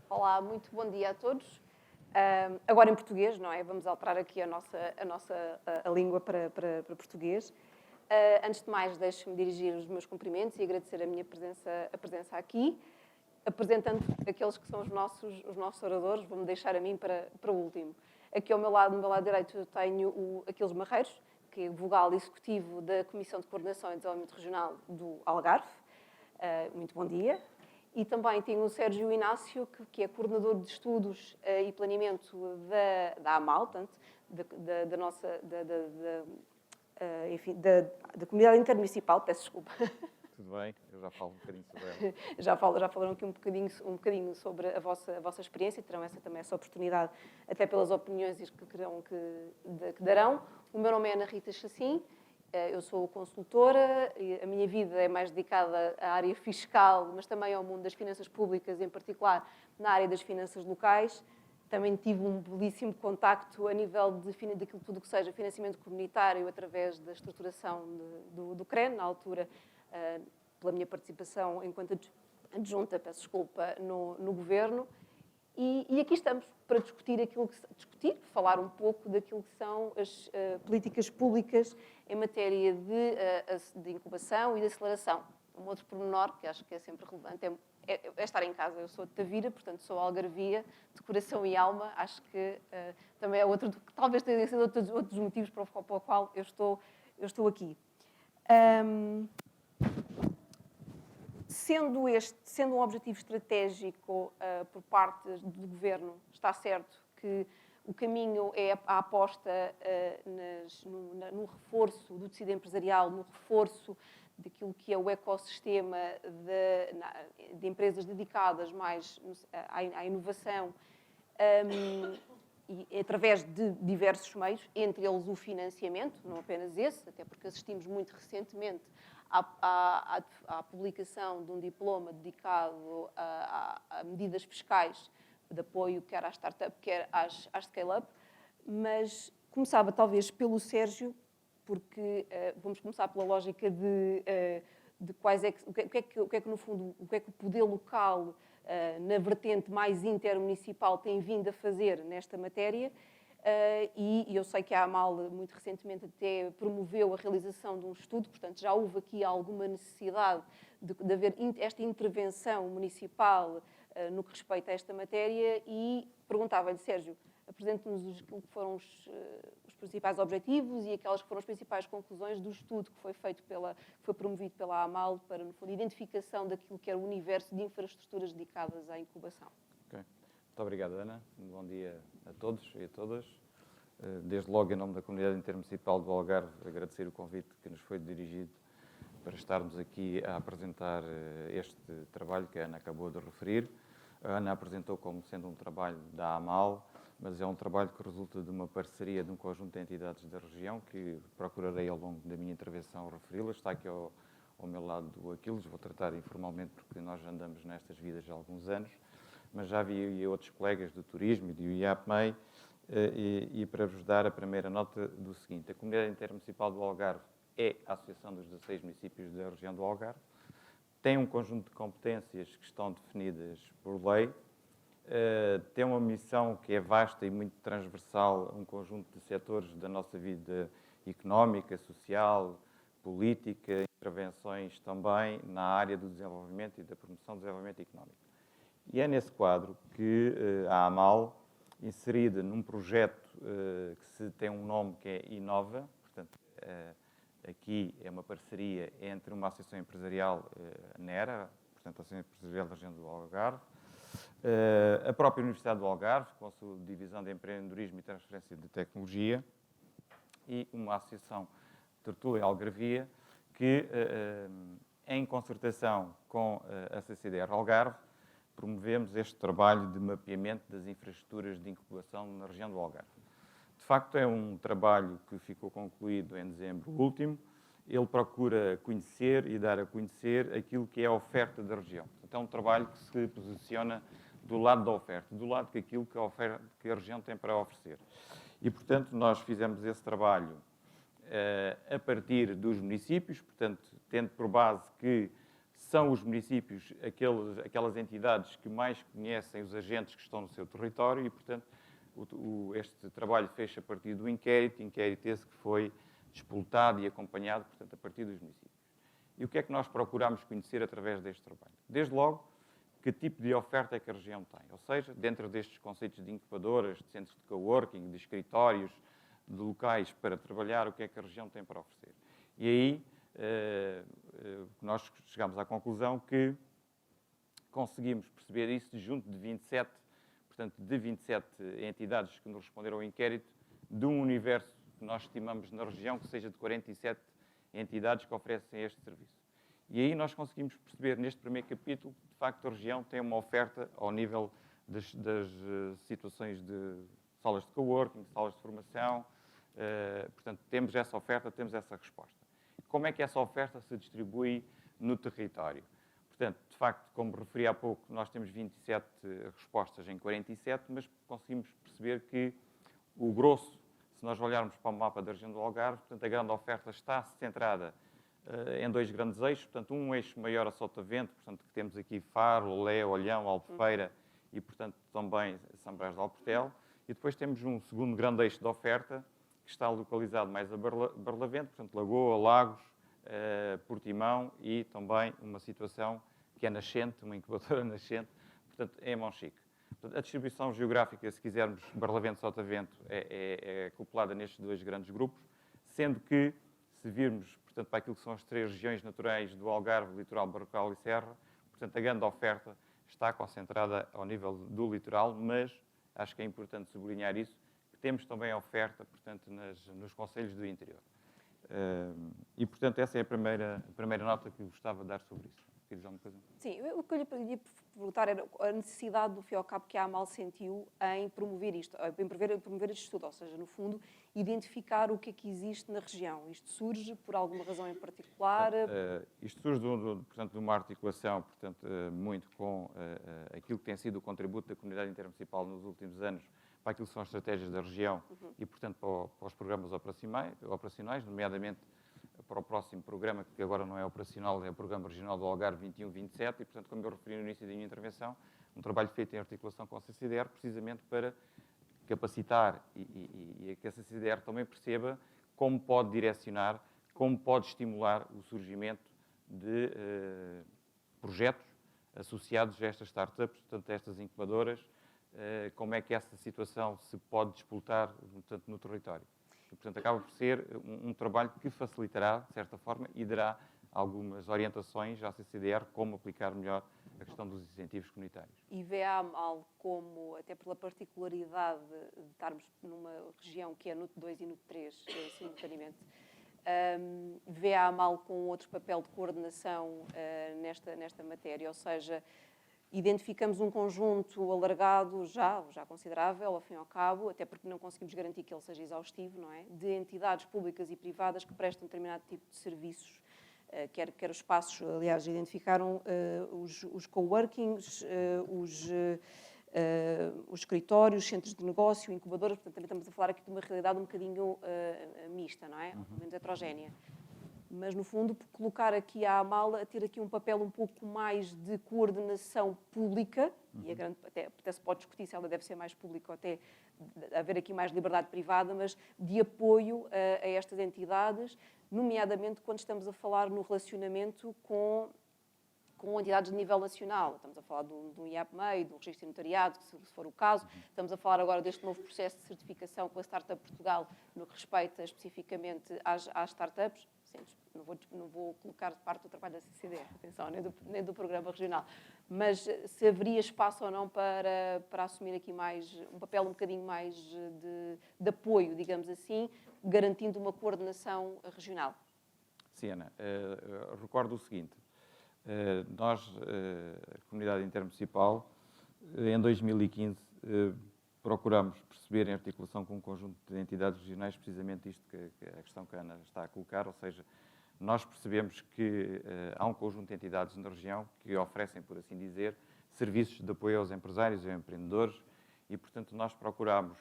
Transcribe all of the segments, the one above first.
Olá, muito bom dia a todos. Agora em português, não é? Vamos alterar aqui a língua para português. Antes de mais, deixe-me dirigir os meus cumprimentos e agradecer a presença aqui, apresentando aqueles que são os nossos oradores. Vou-me deixar a mim para o último. Aqui ao meu lado, no meu lado direito, eu tenho o Aquiles Marreiros, que é vogal executivo da Comissão de Coordenação e Desenvolvimento Regional do Algarve. Muito bom dia. E também tenho o Sérgio Inácio, que é coordenador de estudos e planeamento da AMAL, portanto, da Comunidade Intermunicipal, peço desculpa. Tudo bem, eu já falo um bocadinho sobre ela. Já falaram aqui um bocadinho sobre a vossa experiência, e terão essa oportunidade, até pelas opiniões que darão. O meu nome é Ana Rita Chacim. Eu sou consultora, e a minha vida é mais dedicada à área fiscal, mas também ao mundo das finanças públicas, em particular na área das finanças locais. Também tive um belíssimo contacto a nível daquilo tudo que seja financiamento comunitário através da estruturação do CREN, na altura, pela minha participação enquanto adjunta, peço desculpa, no governo. E aqui estamos para falar um pouco daquilo que são as políticas públicas em matéria de incubação e de aceleração. Um outro pormenor que acho que é sempre relevante é estar em casa. Eu sou de Tavira, portanto sou algarvia, de coração e alma. Acho que também é outro, que talvez tenha sido outros motivos para o qual eu estou aqui. Sendo um objetivo estratégico por parte do Governo, está certo que o caminho é a aposta no reforço do tecido empresarial, no reforço daquilo que é o ecossistema de empresas dedicadas mais à inovação, e através de diversos meios, entre eles o financiamento, não apenas esse, até porque assistimos muito recentemente à publicação de um diploma dedicado a medidas fiscais de apoio, quer à startup, quer às scale-up, mas começava talvez pelo Sérgio, porque vamos começar pela lógica de o que é que no fundo, o que é que o poder local, na vertente mais intermunicipal, tem vindo a fazer nesta matéria. E eu sei que a AMAL, muito recentemente, até promoveu a realização de um estudo, portanto, já houve aqui alguma necessidade de haver esta intervenção municipal no que respeita a esta matéria, e perguntava-lhe, Sérgio, apresente-nos o que foram os principais objetivos e aquelas que foram as principais conclusões do estudo que foi promovido pela AMAL para, no fundo, a identificação daquilo que era o universo de infraestruturas dedicadas à incubação. Okay. Muito obrigado, Ana. Um bom dia a todos e a todas. Desde logo, em nome da Comunidade Intermunicipal do Algarve, agradecer o convite que nos foi dirigido para estarmos aqui a apresentar este trabalho que a Ana acabou de referir. A Ana apresentou como sendo um trabalho da AMAL, mas é um trabalho que resulta de uma parceria de um conjunto de entidades da região, que procurarei ao longo da minha intervenção referi-las. Está aqui ao meu lado o Aquiles, vou tratar informalmente porque nós já andamos nestas vidas há alguns anos, mas já vi outros colegas do turismo e do IAPMEI, e para vos dar a primeira nota do seguinte: a Comunidade Intermunicipal do Algarve é a associação dos 16 municípios da região do Algarve, tem um conjunto de competências que estão definidas por lei, tem uma missão que é vasta e muito transversal a um conjunto de setores da nossa vida económica, social, política, intervenções também na área do desenvolvimento e da promoção do desenvolvimento económico. E é nesse quadro que a AMAL, inserida num projeto que tem um nome que é Inova, portanto, aqui é uma parceria entre uma associação empresarial, a NERA, portanto, a Associação Empresarial da Região do Algarve, a própria Universidade do Algarve, com a sua divisão de empreendedorismo e transferência de tecnologia, e uma associação Tertúlia Algarvia, que, em concertação com a CCDR Algarve, promovemos este trabalho de mapeamento das infraestruturas de incubação na região do Algarve. De facto, é um trabalho que ficou concluído em dezembro último. Ele procura conhecer e dar a conhecer aquilo que é a oferta da região. Portanto, é um trabalho que se posiciona do lado da oferta, do lado daquilo que a região tem para oferecer. E, portanto, nós fizemos esse trabalho a partir dos municípios, portanto, tendo por base que são os municípios aquelas entidades que mais conhecem os agentes que estão no seu território e, portanto, este trabalho fez a partir do inquérito esse que foi disputado e acompanhado, portanto, a partir dos municípios. E o que é que nós procuramos conhecer através deste trabalho? Desde logo, que tipo de oferta é que a região tem. Ou seja, dentro destes conceitos de incubadoras, de centros de coworking, de escritórios, de locais para trabalhar, o que é que a região tem para oferecer. E aí nós chegamos à conclusão que conseguimos perceber isso junto de 27, portanto, de 27 entidades que nos responderam ao inquérito, de um universo que nós estimamos na região que seja de 47 entidades que oferecem este serviço. E aí nós conseguimos perceber, neste primeiro capítulo, que, de facto, a região tem uma oferta ao nível das situações de salas de coworking, salas de formação. Portanto, temos essa oferta, temos essa resposta. Como é que essa oferta se distribui no território? Portanto, de facto, como referi há pouco, nós temos 27 respostas em 47, mas conseguimos perceber que o grosso, se nós olharmos para o mapa da região do Algarve, portanto, a grande oferta está centrada em dois grandes eixos, portanto, um eixo maior a Sotavento, portanto, que temos aqui Faro, Olé, Olhão, Albufeira e, portanto, também São Brás de Alportel. E depois temos um segundo grande eixo de oferta, que está localizado mais a Barlavento, portanto, Lagoa, Lagos, Portimão e também uma situação que é nascente, uma incubadora nascente, portanto, em Monchique. Portanto, a distribuição geográfica, se quisermos, Barlavento e Sotavento, é acoplada nestes dois grandes grupos, sendo que, se virmos, portanto, para aquilo que são as três regiões naturais do Algarve, Litoral, Barrocal e Serra, portanto, a grande oferta está concentrada ao nível do litoral, mas acho que é importante sublinhar isso, que temos também a oferta, portanto, nos concelhos do interior. E, portanto, essa é a primeira nota que gostava de dar sobre isso. Quer dizer alguma coisa? Sim, o que eu lhe podia perguntar era a necessidade do fim e ao cabo que a AMAL sentiu em promover isto, em promover este estudo, ou seja, no fundo, identificar o que é que existe na região. Isto surge por alguma razão em particular? Isto surge, portanto, de uma articulação, portanto, muito com aquilo que tem sido o contributo da comunidade intermunicipal nos últimos anos para aquilo que são as estratégias da região e, portanto, para os programas operacionais, nomeadamente para o próximo programa, que agora não é operacional, é o Programa Regional do Algarve 21-27, e, portanto, como eu referi no início da minha intervenção, um trabalho feito em articulação com a CCDR, precisamente para capacitar e que a CCDR também perceba como pode direcionar, como pode estimular o surgimento de projetos associados a estas startups, portanto, a estas incubadoras, como é que essa situação se pode disputar, portanto, no território. E, portanto, acaba por ser um trabalho que facilitará, de certa forma, e dará algumas orientações à CCDR como aplicar melhor a questão dos incentivos comunitários. E vê a AMAL como, até pela particularidade de estarmos numa região que é NUT 2 e NUT 3, simultaneamente, vê a AMAL com outro papel de coordenação nesta matéria, ou seja, identificamos um conjunto alargado, já considerável, ao fim e ao cabo, até porque não conseguimos garantir que ele seja exaustivo, não é? De entidades públicas e privadas que prestam determinado tipo de serviços, quer os espaços, aliás, identificaram os coworkings, os escritórios, centros de negócio, incubadoras, portanto, também estamos a falar aqui de uma realidade um bocadinho mista, não é? Pelo menos heterogénea. Mas, no fundo, colocar aqui a AMAL a ter aqui um papel um pouco mais de coordenação pública, e até se pode discutir se ela deve ser mais pública ou até haver aqui mais liberdade privada, mas de apoio a estas entidades, nomeadamente quando estamos a falar no relacionamento com entidades de nível nacional. Estamos a falar do IAPMEI, do Registro de Notariado, se for o caso. Estamos a falar agora deste novo processo de certificação com a Startup Portugal, no que respeita especificamente às startups. Não vou colocar de parte do trabalho da CCD, atenção, nem do programa regional. Mas se haveria espaço ou não para assumir aqui um papel um bocadinho mais de apoio, digamos assim, garantindo uma coordenação regional. Sim, Ana. Recordo o seguinte. Nós, a comunidade intermunicipal, em 2015, procuramos perceber, em articulação com um conjunto de entidades regionais, precisamente isto que a questão que a Ana está a colocar, ou seja, nós percebemos que há um conjunto de entidades na região que oferecem, por assim dizer, serviços de apoio aos empresários e aos empreendedores e, portanto, nós procuramos,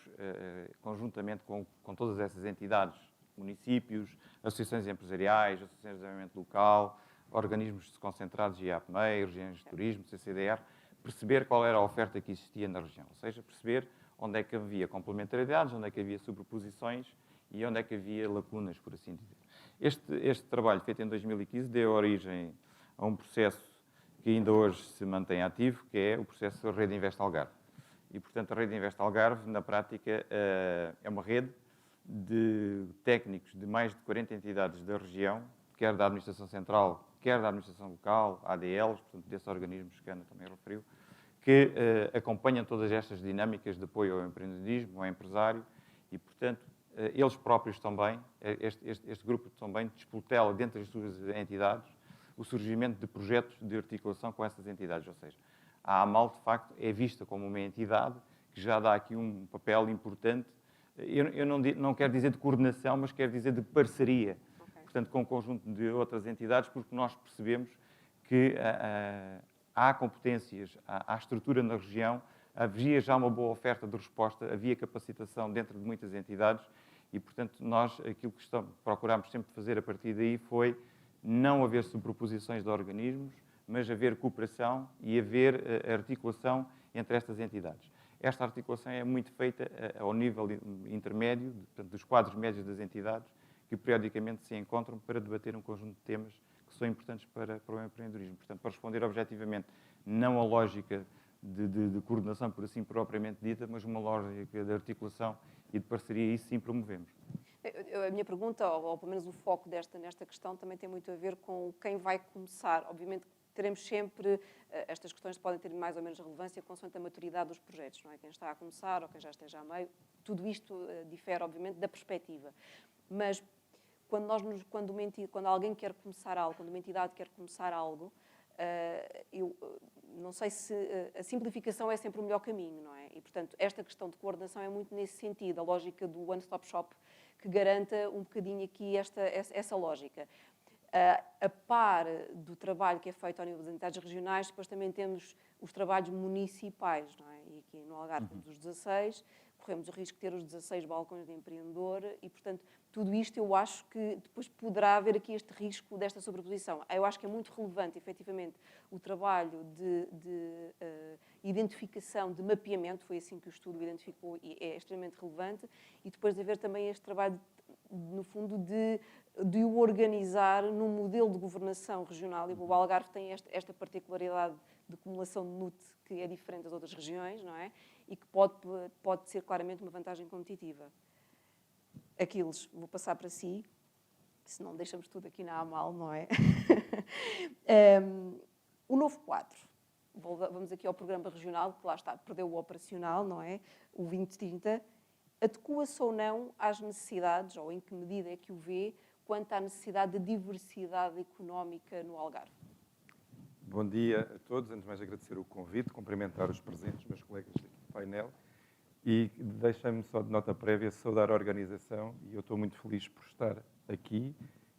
conjuntamente com todas essas entidades, municípios, associações empresariais, associações de desenvolvimento local, organismos concentrados de IAPMEI, regiões de turismo, CCDR, perceber qual era a oferta que existia na região, ou seja, perceber onde é que havia complementaridades, onde é que havia sobreposições e onde é que havia lacunas, por assim dizer. Este trabalho, feito em 2015, deu origem a um processo que ainda hoje se mantém ativo, que é o processo Rede Invest Algarve. E, portanto, a Rede Invest Algarve, na prática, é uma rede de técnicos de mais de 40 entidades da região, quer da Administração Central, quer da Administração Local, ADLs, portanto, desses organismos que a Ana também referiu, que acompanham todas estas dinâmicas de apoio ao empreendedorismo, ao empresário, e, portanto, eles próprios também, este grupo também disputela dentro das suas entidades o surgimento de projetos de articulação com essas entidades, ou seja, a AMAL, de facto, é vista como uma entidade que já dá aqui um papel importante, eu não quero dizer de coordenação, mas quero dizer de parceria, portanto, com um conjunto de outras entidades, porque nós percebemos que há competências, há estrutura na região, havia já uma boa oferta de resposta, havia capacitação dentro de muitas entidades e, portanto, nós, aquilo que procurámos sempre fazer a partir daí foi não haver sobreposições de organismos, mas haver cooperação e haver articulação entre estas entidades. Esta articulação é muito feita ao nível intermédio, portanto, dos quadros médios das entidades, que periodicamente se encontram para debater um conjunto de temas que são importantes para o empreendedorismo. Portanto, para responder objetivamente, não a lógica de coordenação, por assim propriamente dita, mas uma lógica de articulação e de parceria, isso sim promovemos. A minha pergunta, ou pelo menos o foco nesta questão, também tem muito a ver com quem vai começar. Obviamente teremos sempre, estas questões podem ter mais ou menos relevância consoante a maturidade dos projetos, não é? Quem está a começar ou quem já esteja a meio, tudo isto difere, obviamente, da perspectiva. Mas quando alguém quer começar algo, quando uma entidade quer começar algo, eu não sei se a simplificação é sempre o melhor caminho, não é? E, portanto, esta questão de coordenação é muito nesse sentido, a lógica do one-stop shop, que garanta um bocadinho aqui essa lógica. A par do trabalho que é feito ao nível das entidades regionais, depois também temos os trabalhos municipais, não é? E aqui no Algarve temos os 16, corremos o risco de ter os 16 balcões de empreendedor e, portanto, tudo isto eu acho que depois poderá haver aqui este risco desta sobreposição. Eu acho que é muito relevante, efetivamente, o trabalho de identificação, de mapeamento, foi assim que o estudo identificou e é extremamente relevante, e depois de haver também este trabalho, no fundo, de o organizar num modelo de governação regional. E o Algarve tem esta particularidade de acumulação de NUT que é diferente das outras regiões, não é? E que pode ser claramente uma vantagem competitiva. Aquiles, vou passar para si, senão deixamos tudo aqui na AMAL, não é? O novo quadro. Vamos aqui ao programa regional, que lá está, perdeu o operacional, não é? O 2030. Adequa-se ou não às necessidades, ou em que medida é que o vê, quanto à necessidade de diversidade económica no Algarve? Bom dia a todos. Antes de mais, agradecer o convite, cumprimentar os presentes, meus colegas aqui do painel. E deixem-me só de nota prévia saudar a organização. E eu estou muito feliz por estar aqui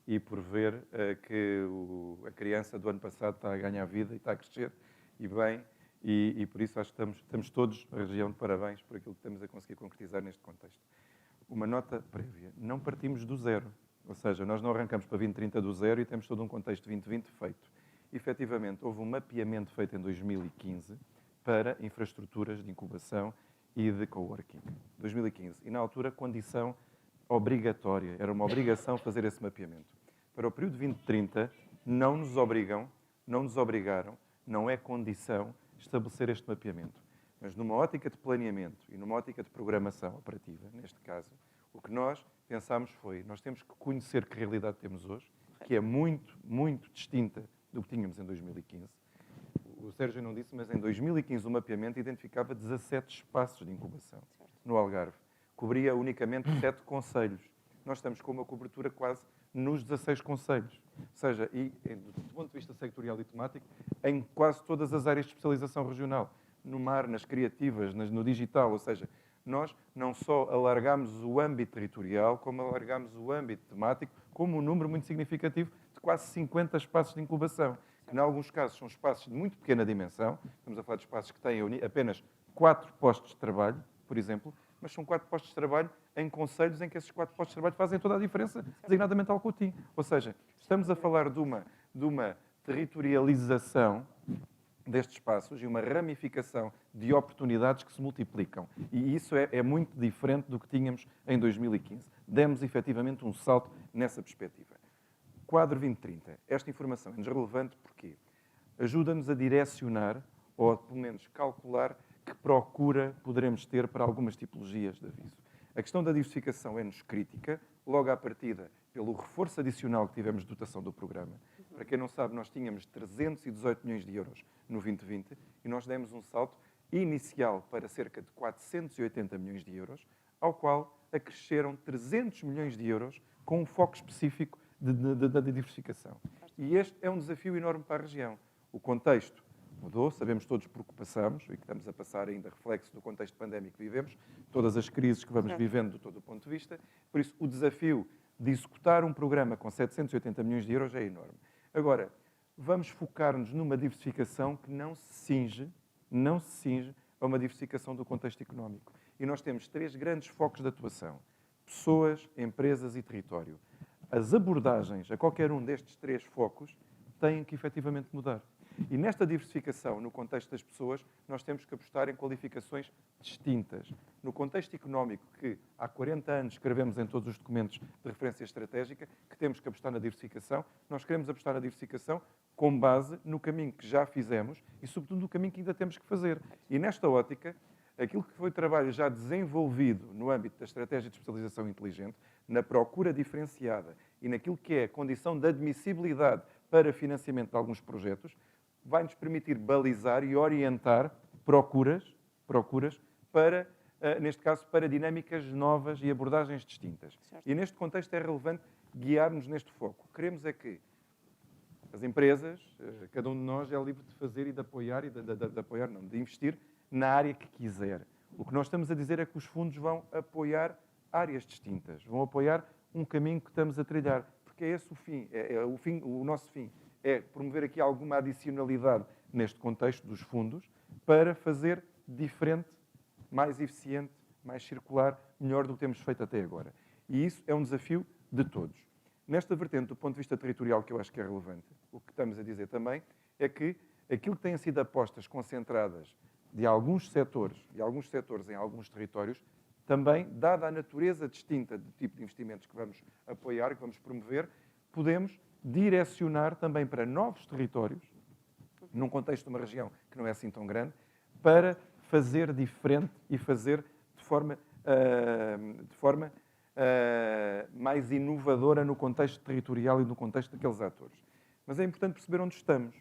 e por ver que a criança do ano passado está a ganhar vida e está a crescer e bem. E por isso acho que estamos todos, a região, de parabéns por aquilo que estamos a conseguir concretizar neste contexto. Uma nota prévia. Não partimos do zero. Ou seja, nós não arrancamos para 2030 do zero e temos todo um contexto 2020 feito. Efetivamente, houve um mapeamento feito em 2015 para infraestruturas de incubação e de coworking. 2015. E, na altura, condição obrigatória. Era uma obrigação fazer esse mapeamento. Para o período 2030, não nos obrigaram, não é condição estabelecer este mapeamento. Mas numa ótica de planeamento e numa ótica de programação operativa, neste caso, o que nós pensámos foi, nós temos que conhecer que realidade temos hoje, que é muito, muito distinta do que tínhamos em 2015. O Sérgio não disse, mas em 2015 o mapeamento identificava 17 espaços de incubação no Algarve. Cobria unicamente 7 concelhos. Nós estamos com uma cobertura quase nos 16 concelhos. Ou seja, e do ponto de vista sectorial e temático, em quase todas as áreas de especialização regional. No mar, nas criativas, no digital. Ou seja, nós não só alargámos o âmbito territorial, como alargámos o âmbito temático, como um número muito significativo de quase 50 espaços de incubação. Que, em alguns casos, são espaços de muito pequena dimensão. Estamos a falar de espaços que têm apenas 4 postos de trabalho, por exemplo, mas são 4 postos de trabalho em concelhos em que esses 4 postos de trabalho fazem toda a diferença, designadamente Alcotim. Ou seja, estamos a falar de uma de uma territorialização destes espaços e uma ramificação de oportunidades que se multiplicam. E isso é muito diferente do que tínhamos em 2015. Demos, efetivamente, um salto nessa perspectiva. Quadro 2030. Esta informação é-nos relevante porque ajuda-nos a direcionar, ou pelo menos calcular, que procura poderemos ter para algumas tipologias de aviso. A questão da diversificação é-nos crítica, logo à partida, pelo reforço adicional que tivemos de dotação do programa. Para quem não sabe, nós tínhamos 318 milhões de euros no 2020 e nós demos um salto inicial para cerca de 480 milhões de euros, ao qual acresceram 300 milhões de euros com um foco específico da diversificação. E este é um desafio enorme para a região. O contexto mudou, sabemos todos por que passamos e que estamos a passar ainda reflexo do contexto pandémico que vivemos, todas as crises que vamos vivendo de todo o ponto de vista. Por isso, o desafio de executar um programa com 780 milhões de euros é enorme. Agora, vamos focar-nos numa diversificação que não se cinge a uma diversificação do contexto económico. E nós temos 3 grandes focos de atuação: pessoas, empresas e território. As abordagens a qualquer um destes 3 focos têm que efetivamente mudar. E nesta diversificação, no contexto das pessoas, nós temos que apostar em qualificações distintas. No contexto económico, que há 40 anos escrevemos em todos os documentos de referência estratégica, que temos que apostar na diversificação, nós queremos apostar na diversificação com base no caminho que já fizemos e, sobretudo, no caminho que ainda temos que fazer. E nesta ótica, aquilo que foi trabalho já desenvolvido no âmbito da estratégia de especialização inteligente, na procura diferenciada e naquilo que é a condição de admissibilidade para financiamento de alguns projetos, vai-nos permitir balizar e orientar procuras para, neste caso, para dinâmicas novas e abordagens distintas. Certo. E neste contexto é relevante guiar-nos neste foco. Queremos é que as empresas, cada um de nós é livre de fazer e de apoiar, de investir na área que quiser. O que nós estamos a dizer é que os fundos vão apoiar áreas distintas, vão apoiar um caminho que estamos a trilhar, porque é esse o fim, o nosso fim. É promover aqui alguma adicionalidade neste contexto dos fundos para fazer diferente, mais eficiente, mais circular, melhor do que temos feito até agora. E isso é um desafio de todos. Nesta vertente, do ponto de vista territorial, que eu acho que é relevante, o que estamos a dizer também é que aquilo que têm sido apostas concentradas de alguns setores em alguns territórios, também, dada a natureza distinta do tipo de investimentos que vamos apoiar, que vamos promover, podemos direcionar também para novos territórios, num contexto de uma região que não é assim tão grande, para fazer diferente e fazer de forma mais inovadora no contexto territorial e no contexto daqueles atores. Mas é importante perceber onde estamos.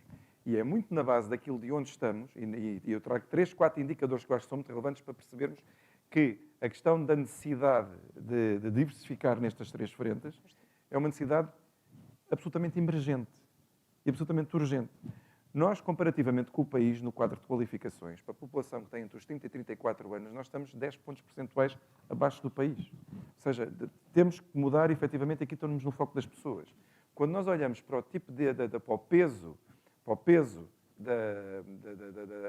E é muito na base daquilo de onde estamos, e eu trago 3, 4 indicadores que eu acho que são muito relevantes para percebermos que a questão da necessidade de diversificar nestas 3 frentes é uma necessidade absolutamente emergente e absolutamente urgente. Nós, comparativamente com o país, no quadro de qualificações, para a população que tem entre os 30 e 34 anos, nós estamos 10 pontos percentuais abaixo do país. Ou seja, temos que mudar, efetivamente, aqui estamos no foco das pessoas. Quando nós olhamos para o tipo para o peso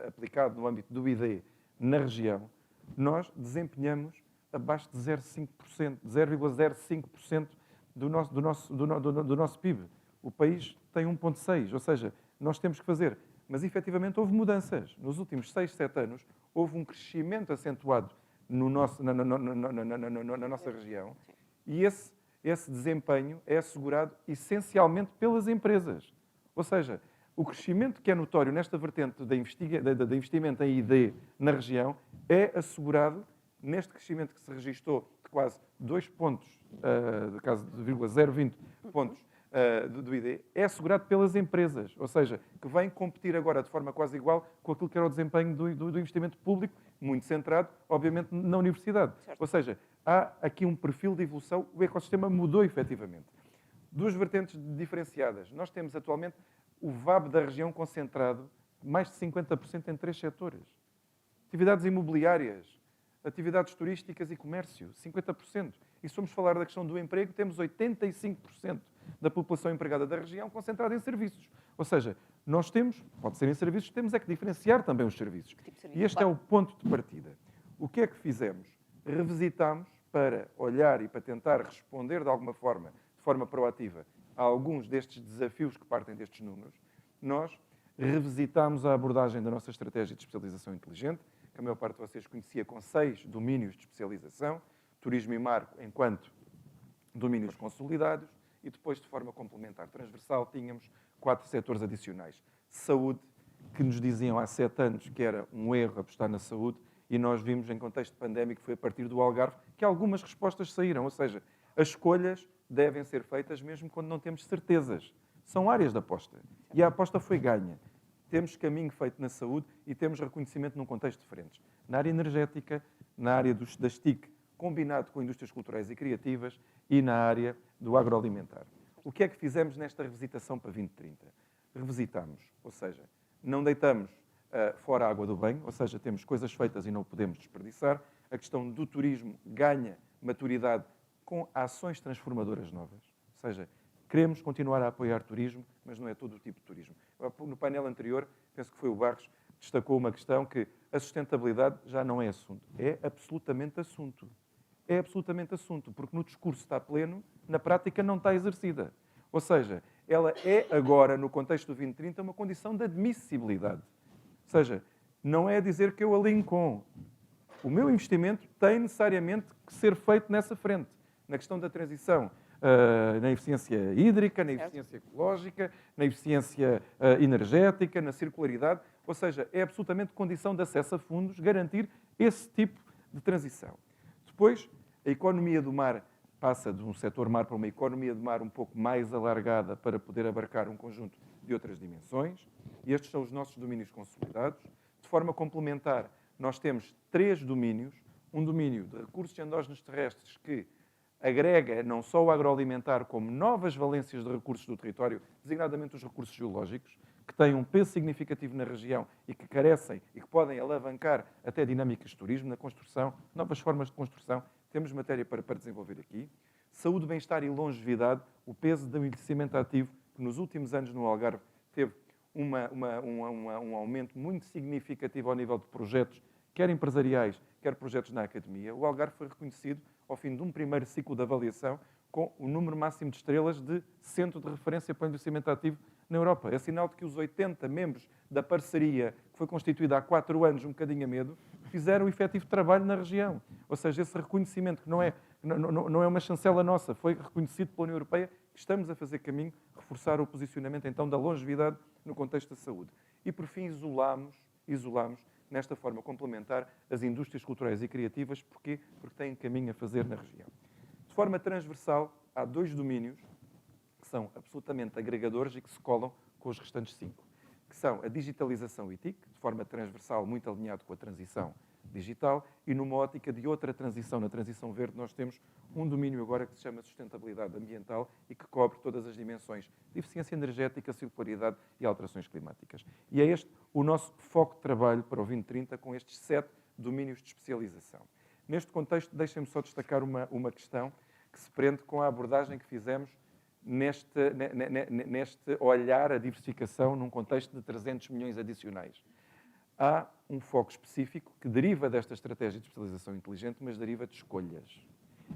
aplicado no âmbito do ID na região, nós desempenhamos abaixo de 0,05% do nosso PIB. O país tem 1,6%, ou seja, nós temos que fazer. Mas, efetivamente, houve mudanças. Nos últimos 6, 7 anos, houve um crescimento acentuado na nossa região e esse desempenho é assegurado essencialmente pelas empresas. Ou seja, o crescimento que é notório nesta vertente de investimento em ID na região é assegurado neste crescimento que se registou de quase 2 pontos, de caso de 0,020 pontos do ID, é assegurado pelas empresas, ou seja, que vêm competir agora de forma quase igual com aquilo que era o desempenho do investimento público, muito centrado, obviamente, na universidade. Certo. Ou seja, há aqui um perfil de evolução, o ecossistema mudou efetivamente. 2 vertentes diferenciadas. Nós temos atualmente o VAB da região concentrado, mais de 50% em 3 setores. Atividades imobiliárias, atividades turísticas e comércio, 50%. E se formos falar da questão do emprego, temos 85% da população empregada da região concentrada em serviços. Ou seja, nós temos, pode ser em serviços, temos é que diferenciar também os serviços. Tipo de serviço, e este é o ponto de partida. O que é que fizemos? Revisitámos para olhar e para tentar responder de alguma forma, de forma proativa, a alguns destes desafios que partem destes números, nós revisitámos a abordagem da nossa estratégia de especialização inteligente, que a maior parte de vocês conhecia com 6 domínios de especialização, turismo e mar enquanto domínios consolidados, e depois, de forma complementar transversal, tínhamos 4 setores adicionais. Saúde, que nos diziam há 7 anos que era um erro apostar na saúde, e nós vimos, em contexto pandémico, foi a partir do Algarve, que algumas respostas saíram. Ou seja, as escolhas devem ser feitas mesmo quando não temos certezas. São áreas de aposta. E a aposta foi ganha. Temos caminho feito na saúde e temos reconhecimento num contexto diferente. Na área energética, na área das TIC, combinado com indústrias culturais e criativas, e na área do agroalimentar. O que é que fizemos nesta revisitação para 2030? Revisitámos, ou seja, não deitamos fora a água do banho, ou seja, temos coisas feitas e não podemos desperdiçar. A questão do turismo ganha maturidade com ações transformadoras novas. Ou seja, queremos continuar a apoiar turismo, mas não é todo o tipo de turismo. No painel anterior, penso que foi o Barros, destacou uma questão que a sustentabilidade já não é assunto. É absolutamente assunto. É absolutamente assunto, porque no discurso está pleno, na prática não está exercida. Ou seja, ela é agora, no contexto do 2030, uma condição de admissibilidade. Ou seja, não é dizer que eu alinho com. O meu investimento tem necessariamente que ser feito nessa frente, na questão da transição, na eficiência hídrica, na eficiência ecológica, na eficiência energética, na circularidade. Ou seja, é absolutamente condição de acesso a fundos garantir esse tipo de transição. Depois, a economia do mar passa de um setor mar para uma economia do mar um pouco mais alargada para poder abarcar um conjunto de outras dimensões. E estes são os nossos domínios consolidados. De forma complementar, nós temos 3 domínios. Um domínio de recursos endógenos terrestres que agrega não só o agroalimentar, como novas valências de recursos do território, designadamente os recursos geológicos, que têm um peso significativo na região e que carecem e que podem alavancar até dinâmicas de turismo, na construção, novas formas de construção. Temos matéria para desenvolver aqui. Saúde, bem-estar e longevidade, o peso do envelhecimento ativo, que nos últimos anos no Algarve teve um aumento muito significativo ao nível de projetos, quer empresariais, quer projetos na academia. O Algarve foi reconhecido, ao fim de um primeiro ciclo de avaliação, com o número máximo de estrelas de centro de referência para o envelhecimento ativo na Europa. É sinal de que os 80 membros da parceria, que foi constituída há 4 anos, um bocadinho a medo, fizeram um efetivo trabalho na região. Ou seja, esse reconhecimento, que não é uma chancela nossa, foi reconhecido pela União Europeia, que estamos a fazer caminho, reforçar o posicionamento, então, da longevidade no contexto da saúde. E, por fim, isolamos nesta forma complementar, as indústrias culturais e criativas. Porquê? Porque têm caminho a fazer na região. De forma transversal, há 2 domínios que são absolutamente agregadores e que se colam com os restantes 5, que são a digitalização e TIC, de forma transversal, muito alinhado com a transição digital, e numa ótica de outra transição, na transição verde, nós temos um domínio agora que se chama sustentabilidade ambiental e que cobre todas as dimensões de eficiência energética, circularidade e alterações climáticas. E é este o nosso foco de trabalho para o 2030, com estes 7 domínios de especialização. Neste contexto, deixem-me só destacar uma questão que se prende com a abordagem que fizemos neste olhar a diversificação num contexto de 300 milhões adicionais. Há um foco específico que deriva desta estratégia de especialização inteligente, mas deriva de escolhas.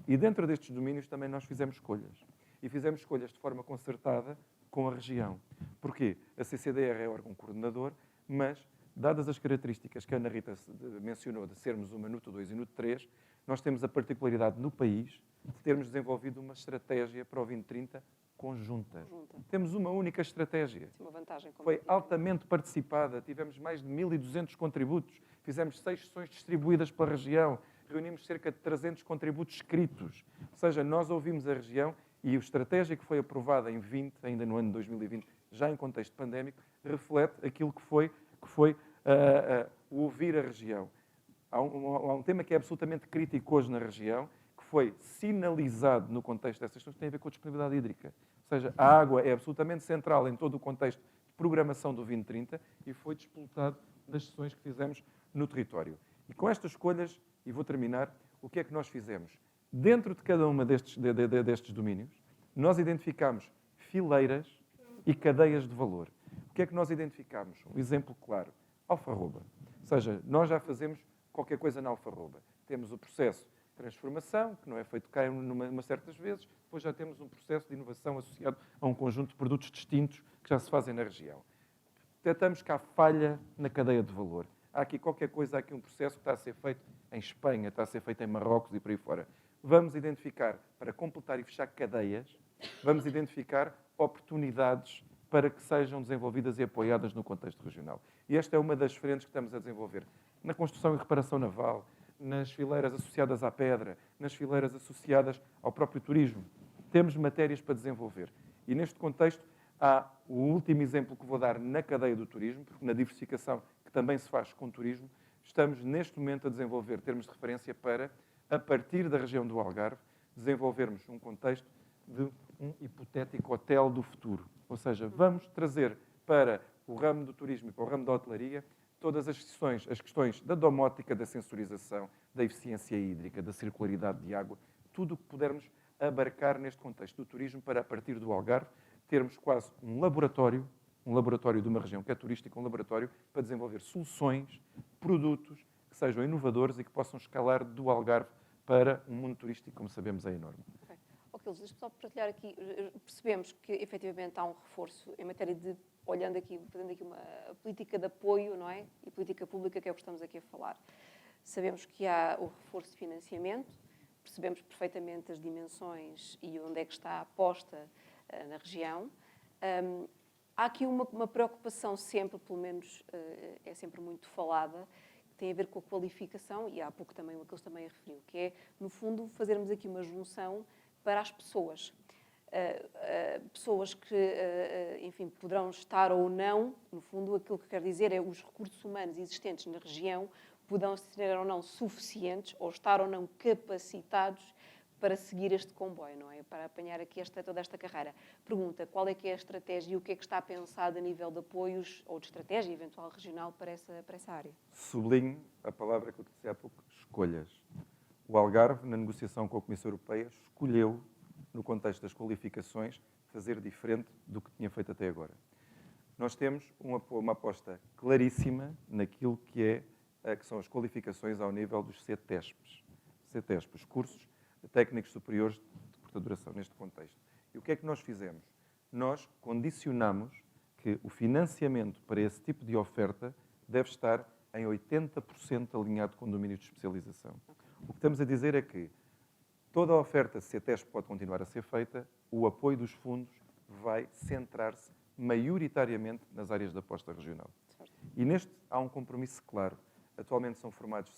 E dentro destes domínios também nós fizemos escolhas. E fizemos escolhas de forma concertada com a região. Porquê? A CCDR é órgão coordenador, mas, dadas as características que a Ana Rita mencionou de sermos o NUT 2 e NUT 3, nós temos a particularidade no país de termos desenvolvido uma estratégia para o 2030 conjunta. Temos uma única estratégia. Uma vantagem. Foi altamente participada, tivemos mais de 1.200 contributos, fizemos 6 sessões distribuídas pela região, reunimos cerca de 300 contributos escritos. Ou seja, nós ouvimos a região e a estratégia que foi aprovada em 20, ainda no ano de 2020, já em contexto pandémico, reflete aquilo que foi ouvir a região. Há um tema que é absolutamente crítico hoje na região, que foi sinalizado no contexto dessas questões, que tem a ver com a disponibilidade hídrica. Ou seja, a água é absolutamente central em todo o contexto de programação do 2030 e foi disputado das sessões que fizemos no território. E com estas escolhas, e vou terminar, o que é que nós fizemos? Dentro de cada uma destes domínios, nós identificamos fileiras e cadeias de valor. O que é que nós identificamos? Um exemplo claro, alfarroba. Ou seja, nós já fazemos qualquer coisa na alfarroba. Temos o processo de transformação, que não é feito cá certas vezes, depois já temos um processo de inovação associado a um conjunto de produtos distintos que já se fazem na região. Detectamos que há falha na cadeia de valor. Há aqui qualquer coisa, há aqui um processo que está a ser feito em Espanha, está a ser feito em Marrocos e por aí fora. Vamos identificar, para completar e fechar cadeias, vamos identificar oportunidades para que sejam desenvolvidas e apoiadas no contexto regional. E esta é uma das frentes que estamos a desenvolver. Na construção e reparação naval, nas fileiras associadas à pedra, nas fileiras associadas ao próprio turismo. Temos matérias para desenvolver. E neste contexto, há o último exemplo que vou dar na cadeia do turismo, porque na diversificação que também se faz com turismo, estamos neste momento a desenvolver termos de referência para, a partir da região do Algarve, desenvolvermos um contexto de um hipotético hotel do futuro. Ou seja, vamos trazer para o ramo do turismo e para o ramo da hotelaria todas as questões da domótica, da sensorização, da eficiência hídrica, da circularidade de água, tudo o que pudermos abarcar neste contexto do turismo para, a partir do Algarve, termos quase um laboratório de uma região que é turística, um laboratório para desenvolver soluções, produtos que sejam inovadores e que possam escalar do Algarve para um mundo turístico, como sabemos, é enorme. Ok, deixa-me só partilhar aqui. Percebemos que, efetivamente, há um reforço em matéria de, fazendo aqui uma política de apoio, não é? E política pública, que é o que estamos aqui a falar. Sabemos que há o reforço de financiamento, percebemos perfeitamente as dimensões e onde é que está a aposta na região. Há aqui uma preocupação sempre, pelo menos é sempre muito falada, que tem a ver com a qualificação, e há pouco também, o que eles também referiu, que é, no fundo, fazermos aqui uma junção para as pessoas. Pessoas que, enfim, poderão estar ou não, no fundo, aquilo que quer dizer é os recursos humanos existentes na região poderão ser ou não suficientes ou estar ou não capacitados para seguir este comboio, não é? Para apanhar aqui toda esta carreira. Pergunta, qual é que é a estratégia e o que é que está pensado a nível de apoios ou de estratégia eventual regional para essa área? Sublinho a palavra que eu disse há pouco, escolhas. O Algarve, na negociação com a Comissão Europeia, escolheu, no contexto das qualificações, fazer diferente do que tinha feito até agora. Nós temos uma aposta claríssima naquilo que são as qualificações ao nível dos CTESPs. CTESPs, cursos técnicos superiores de curta duração, neste contexto. E o que é que nós fizemos? Nós condicionamos que o financiamento para esse tipo de oferta deve estar em 80% alinhado com domínios de especialização. O que estamos a dizer é que toda a oferta CTESP pode continuar a ser feita, o apoio dos fundos vai centrar-se maioritariamente nas áreas de aposta regional. E neste há um compromisso claro. Atualmente são formados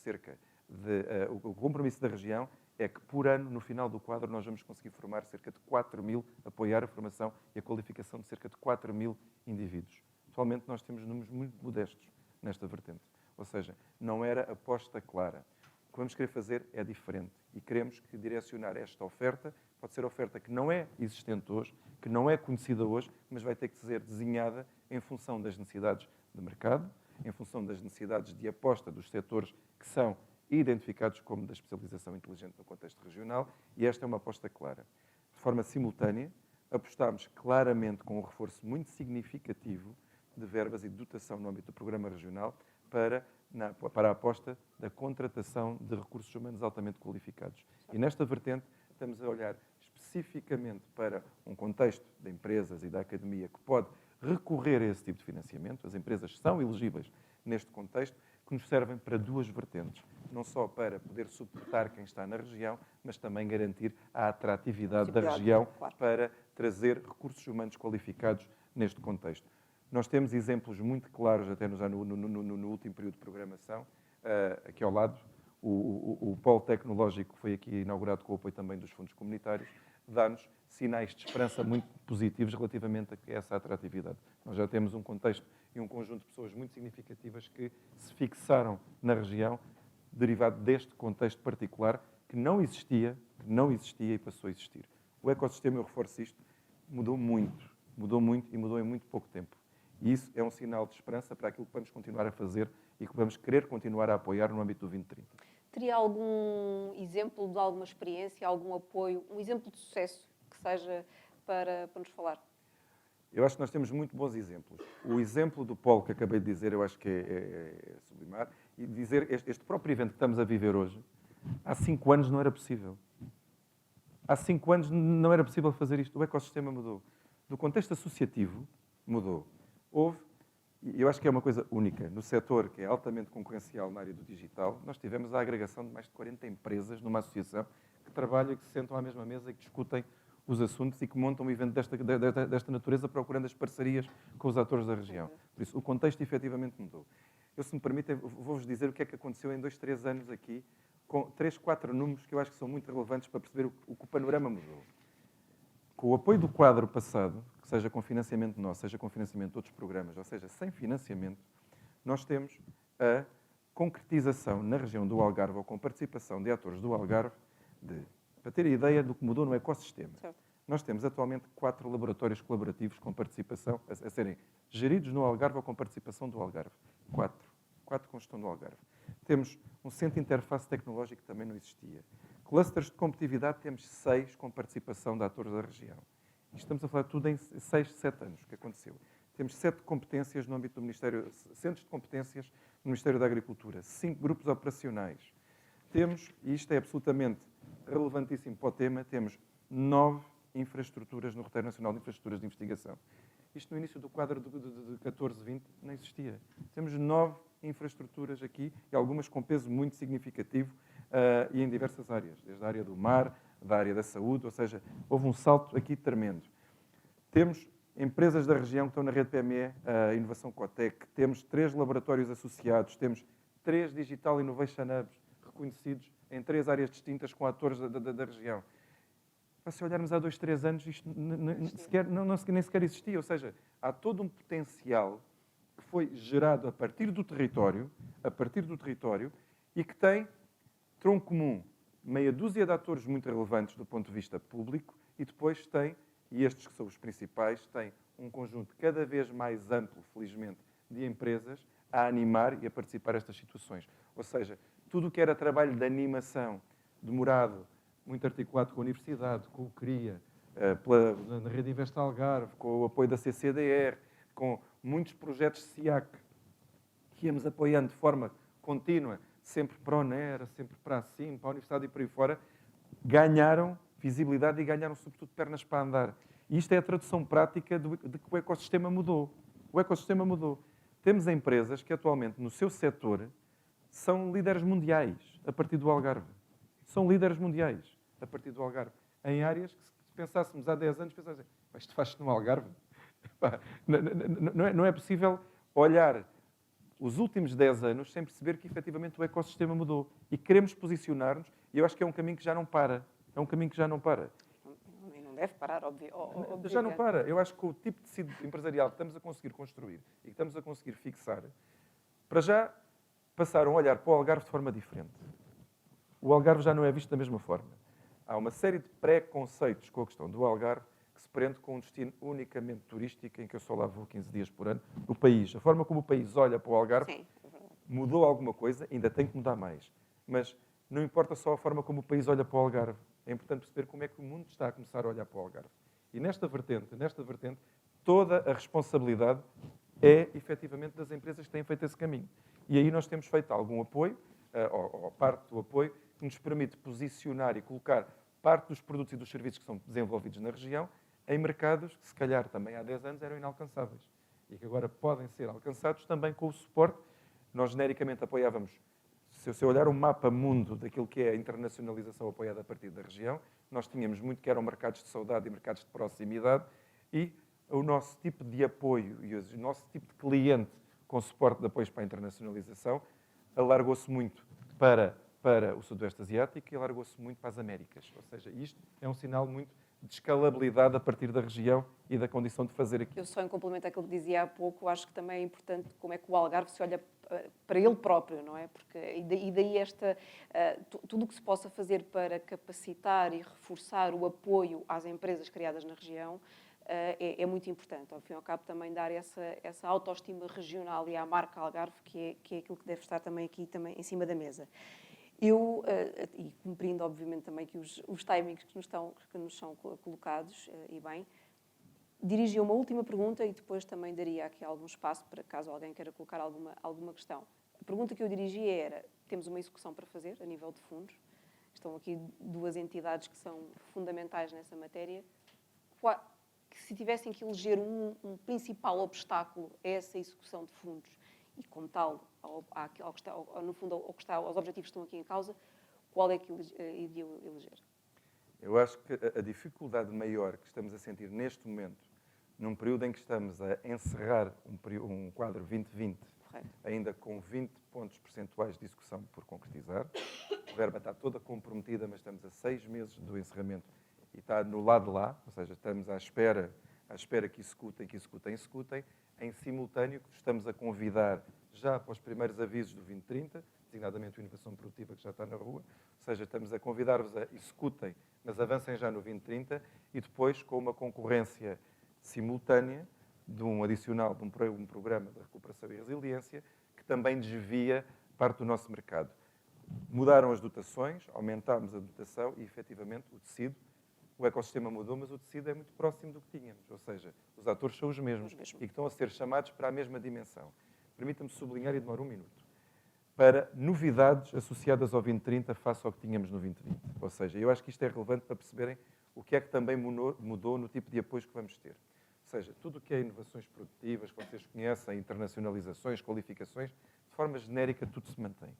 o compromisso da região é que, por ano, no final do quadro, nós vamos conseguir formar cerca de 4.000, apoiar a formação e a qualificação de cerca de 4.000 indivíduos. Atualmente nós temos números muito modestos nesta vertente. Ou seja, não era aposta clara. O que vamos querer fazer é diferente e queremos que direcionar esta oferta, pode ser oferta que não é existente hoje, que não é conhecida hoje, mas vai ter que ser desenhada em função das necessidades de mercado, em função das necessidades de aposta dos setores que são identificados como da especialização inteligente no contexto regional, e esta é uma aposta clara. De forma simultânea, apostámos claramente com um reforço muito significativo de verbas e de dotação no âmbito do programa regional para a aposta da contratação de recursos humanos altamente qualificados. E nesta vertente estamos a olhar especificamente para um contexto de empresas e da academia que pode recorrer a esse tipo de financiamento. As empresas são elegíveis neste contexto, que nos servem para duas vertentes. Não só para poder suportar quem está na região, mas também garantir a atratividade da região para trazer recursos humanos qualificados neste contexto. Nós temos exemplos muito claros, até no último período de programação, aqui ao lado, o Polo Tecnológico foi aqui inaugurado com o apoio também dos fundos comunitários, dá-nos sinais de esperança muito positivos relativamente a essa atratividade. Nós já temos um contexto e um conjunto de pessoas muito significativas que se fixaram na região, derivado deste contexto particular que não existia e passou a existir. O ecossistema, eu reforço isto, mudou muito e mudou em muito pouco tempo. E isso é um sinal de esperança para aquilo que vamos continuar a fazer e que vamos querer continuar a apoiar no âmbito do 2030. Teria algum exemplo de alguma experiência, algum apoio, um exemplo de sucesso que seja para nos falar? Eu acho que nós temos muito bons exemplos. O exemplo do polo que acabei de dizer, eu acho que é sublimar. E dizer, este próprio evento que estamos a viver hoje, há 5 anos não era possível. há 5 anos não era possível fazer isto. O ecossistema mudou. Do contexto associativo, mudou. E eu acho que é uma coisa única, no setor que é altamente concorrencial na área do digital, nós tivemos a agregação de mais de 40 empresas numa associação que trabalham e que se sentam à mesma mesa e que discutem os assuntos e que montam um evento desta natureza procurando as parcerias com os atores da região. Por isso, o contexto efetivamente mudou. Eu, se me permitem, vou-vos dizer o que é que aconteceu em 2, 3 anos aqui, com 3, 4 números que eu acho que são muito relevantes para perceber o que o panorama mudou. Com o apoio do quadro passado, que seja com financiamento nosso, seja com financiamento de outros programas, ou seja, sem financiamento, nós temos a concretização na região do Algarve, ou com participação de atores do Algarve, para ter a ideia do que mudou no ecossistema. Certo. Nós temos atualmente 4 laboratórios colaborativos com participação, a serem geridos no Algarve ou com participação do Algarve. 4 com gestão do Algarve. Temos um centro de interface tecnológico que também não existia. Clusters de competitividade, temos 6 com participação de atores da região. E estamos a falar tudo em 6, 7 anos que aconteceu. Temos 7 competências no âmbito do Ministério, centros de competências no Ministério da Agricultura, 5 grupos operacionais. Temos, e isto é absolutamente relevantíssimo para o tema, temos 9 infraestruturas no roteiro nacional de infraestruturas de investigação. Isto no início do quadro de 14-20 não existia. Temos 9 infraestruturas aqui, e algumas com peso muito significativo e em diversas áreas, desde a área do mar, da área da saúde, ou seja, houve um salto aqui tremendo. Temos empresas da região que estão na rede PME, a Inovação Cotec, temos 3 laboratórios associados, temos 3 Digital Innovation Hubs reconhecidos em 3 áreas distintas com atores da região. Se olharmos há 2, 3 anos, isto nem sequer existia. Ou seja, há todo um potencial que foi gerado a partir do território e que tem tronco comum, meia dúzia de atores muito relevantes do ponto de vista público e depois tem, e estes que são os principais, tem um conjunto cada vez mais amplo, felizmente, de empresas a animar e a participar nestas situações. Ou seja, tudo o que era trabalho de animação demorado, muito articulado com a Universidade, com o CRIA, na Rede Invest Algarve, com o apoio da CCDR, com muitos projetos SIAC, que íamos apoiando de forma contínua, sempre para o NER, sempre para a CIM, para a Universidade e por aí fora, ganharam visibilidade e ganharam, sobretudo, pernas para andar. E isto é a tradução prática de que o ecossistema mudou. O ecossistema mudou. Temos empresas que, atualmente, no seu setor, são líderes mundiais, a partir do Algarve. São líderes mundiais, a partir do Algarve. Em áreas que, se pensássemos há 10 anos, pensássemos, isto faz-se no Algarve? Não é possível olhar os últimos 10 anos sem perceber que, efetivamente, o ecossistema mudou. E queremos posicionar-nos, e eu acho que é um caminho que já não para. É um caminho que já não para. E não deve parar, obviamente. Já não para. Eu acho que o tipo de tecido empresarial que estamos a conseguir construir e que estamos a conseguir fixar, para já passaram a olhar para o Algarve de forma diferente. O Algarve já não é visto da mesma forma. Há uma série de preconceitos com a questão do Algarve que se prende com um destino unicamente turístico, em que eu só lá vou 15 dias por ano. O país, a forma como o país olha para o Algarve, sim, mudou alguma coisa, ainda tem que mudar mais. Mas não importa só a forma como o país olha para o Algarve. É importante perceber como é que o mundo está a começar a olhar para o Algarve. E nesta vertente, toda a responsabilidade é, efetivamente, das empresas que têm feito esse caminho. E aí nós temos feito algum apoio, ou parte do apoio, que nos permite posicionar e colocar parte dos produtos e dos serviços que são desenvolvidos na região em mercados que, se calhar, também há 10 anos eram inalcançáveis. E que agora podem ser alcançados também com o suporte. Nós, genericamente, apoiávamos, se eu olhar o mapa mundo daquilo que é a internacionalização apoiada a partir da região, nós tínhamos muito que eram mercados de saudade e mercados de proximidade, e o nosso tipo de apoio e o nosso tipo de cliente com suporte de apoios para a internacionalização alargou-se muito para o Sudoeste Asiático e alargou-se muito para as Américas. Ou seja, isto é um sinal muito de escalabilidade a partir da região e da condição de fazer aquilo. Eu só em complemento àquilo que dizia há pouco, acho que também é importante como é que o Algarve se olha para ele próprio, não é? Porque, e daí tudo o que se possa fazer para capacitar e reforçar o apoio às empresas criadas na região é muito importante. Ao fim e ao cabo, também dar essa autoestima regional e à marca Algarve, que é aquilo que deve estar também aqui também em cima da mesa. Eu, e cumprindo obviamente também que os timings que nos são colocados, e bem, dirigi uma última pergunta e depois também daria aqui algum espaço para caso alguém queira colocar alguma questão. A pergunta que eu dirigi era, temos uma execução para fazer a nível de fundos, estão aqui duas entidades que são fundamentais nessa matéria. Que se tivessem que eleger um principal obstáculo a essa execução de fundos e, como tal, no fundo, aos objetivos que estão aqui em causa, qual é que iriam eleger? Eu acho que a dificuldade maior que estamos a sentir neste momento, num período em que estamos a encerrar um quadro 2020, Correto. ainda com 20 pontos percentuais de execução por concretizar, a verba está toda comprometida, mas estamos a 6 meses do encerramento e está no lado de lá, ou seja, estamos à espera que executem. Em simultâneo, estamos a convidar já para os primeiros avisos do 2030, designadamente a inovação produtiva que já está na rua, ou seja, estamos a convidar-vos a executem, mas avancem já no 2030 e depois com uma concorrência simultânea de um adicional de um programa de recuperação e resiliência que também desvia parte do nosso mercado. Mudaram as dotações, aumentámos a dotação e, efetivamente, o ecossistema mudou, mas o tecido é muito próximo do que tínhamos, ou seja, os atores são os mesmos e que estão a ser chamados para a mesma dimensão. Permita-me sublinhar, e demora um minuto, para novidades associadas ao 2030 face ao que tínhamos no 2020. Ou seja, eu acho que isto é relevante para perceberem o que é que também mudou no tipo de apoios que vamos ter. Ou seja, tudo o que é inovações produtivas, que vocês conhecem, internacionalizações, qualificações, de forma genérica tudo se mantém.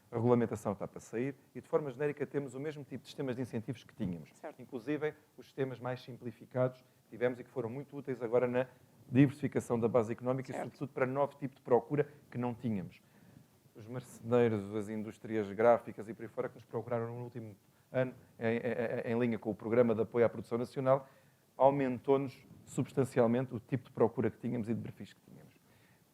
A regulamentação está para sair e, de forma genérica, temos o mesmo tipo de sistemas de incentivos que tínhamos. Certo. Inclusive, os sistemas mais simplificados que tivemos e que foram muito úteis agora na diversificação da base económica Certo. e, sobretudo, para novo tipo de procura que não tínhamos. Os marceneiros, as indústrias gráficas e por aí fora que nos procuraram no último ano, em linha com o Programa de Apoio à Produção Nacional, aumentou-nos substancialmente o tipo de procura que tínhamos e de perfis que tínhamos.